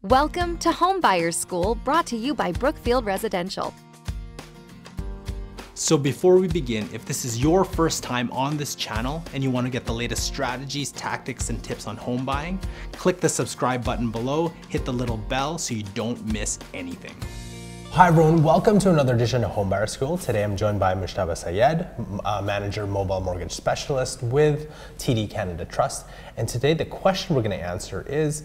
Welcome to Homebuyers School, brought to you by Brookfield Residential. So before we begin, if this is your first time on this channel and you want to get the latest strategies, tactics, and tips on home buying, click the subscribe button below, hit the little bell so you don't miss anything. Hi everyone, welcome to another edition of Homebuyers School. Today I'm joined by Mujtaba Syed, Manager Mobile Mortgage Specialist with TD Canada Trust. And today the question we're going to answer is,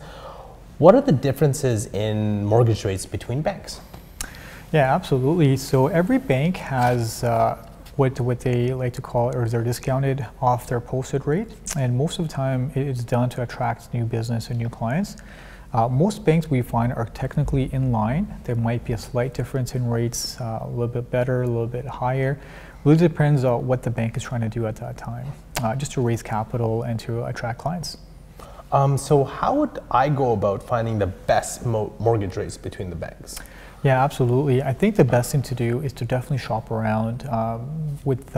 what are the differences in mortgage rates between banks? Yeah, absolutely. So every bank has what they like to call, or they're discounted off their posted rate, and most of the time it's done to attract new business and new clients. Most banks we find are technically in line. There might be a slight difference in rates, a little bit better, a little bit higher. Really depends on what the bank is trying to do at that time, just to raise capital and to attract clients. So how would I go about finding the best mortgage rates between the banks? Yeah, absolutely. I think the best thing to do is to definitely shop around. With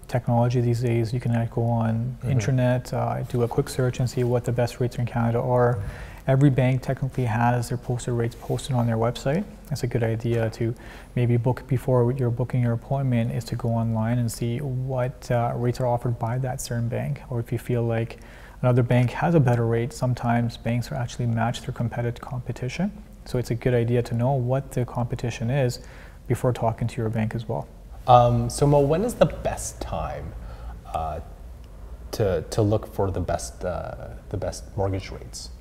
technology these days, you can go on internet, do a quick search and see what the best rates in Canada are. Every bank technically has their posted rates posted on their website. That's a good idea to maybe book before you're booking your appointment, is to go online and see what rates are offered by that certain bank. Or if you feel like another bank has a better rate, sometimes banks are actually matched through competition. So it's a good idea to know what the competition is before talking to your bank as well. So Mo, when is the best time to look for the best mortgage rates?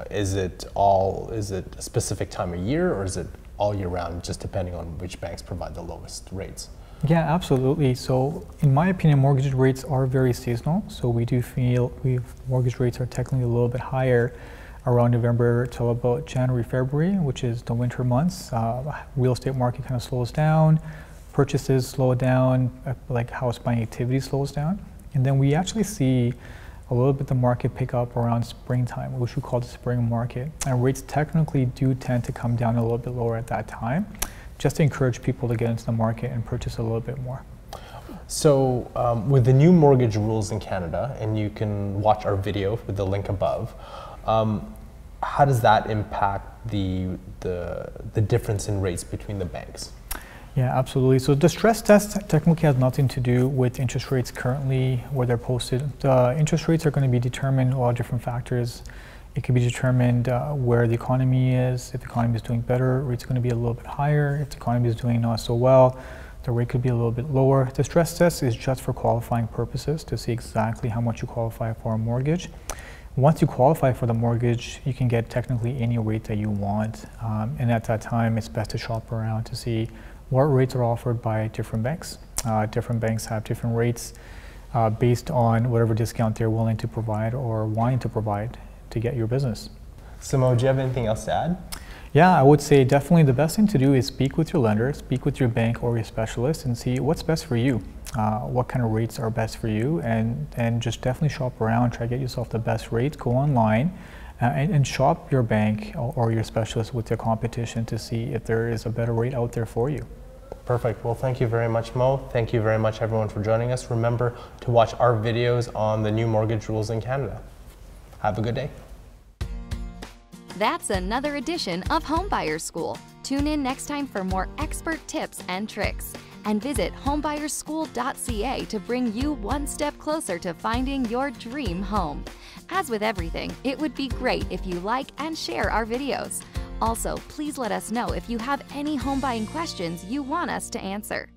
Is it a specific time of year, or is it all year round, just depending on which banks provide the lowest rates? Yeah, absolutely. So in my opinion, mortgage rates are very seasonal. So we do feel mortgage rates are technically a little bit higher around November till about January, February, which is the winter months. Real estate market kind of slows down, purchases slow down, like house buying activity slows down. And then we actually see a little bit the market pick up around springtime, which we call the spring market. And rates technically do tend to come down a little bit lower at that time, just to encourage people to get into the market and purchase a little bit more. So with the new mortgage rules in Canada, and you can watch our video with the link above, how does that impact the difference in rates between the banks? Yeah, absolutely. So the stress test technically has nothing to do with interest rates currently where they're posted. The interest rates are going to be determined a lot of different factors. It could be determined where the economy is. If the economy is doing better, rates are going to be a little bit higher. If the economy is doing not so well, the rate could be a little bit lower. The stress test is just for qualifying purposes to see exactly how much you qualify for a mortgage. Once you qualify for the mortgage, you can get technically any rate that you want. And at that time, it's best to shop around to see what rates are offered by different banks. Different banks have different rates based on whatever discount they're willing to provide or wanting to provide to get your business. So Mo, do you have anything else to add? Yeah, I would say definitely the best thing to do is speak with your lender, speak with your bank or your specialist and see what's best for you. What kind of rates are best for you, and just definitely shop around, try to get yourself the best rates, go online and shop your bank or your specialist with their competition to see if there is a better rate out there for you. Perfect. Well, thank you very much, Mo. Thank you very much, everyone, for joining us. Remember to watch our videos on the new mortgage rules in Canada. Have a good day. That's another edition of Homebuyers School. Tune in next time for more expert tips and tricks. And visit homebuyerschool.ca to bring you one step closer to finding your dream home. As with everything, it would be great if you like and share our videos. Also, please let us know if you have any home buying questions you want us to answer.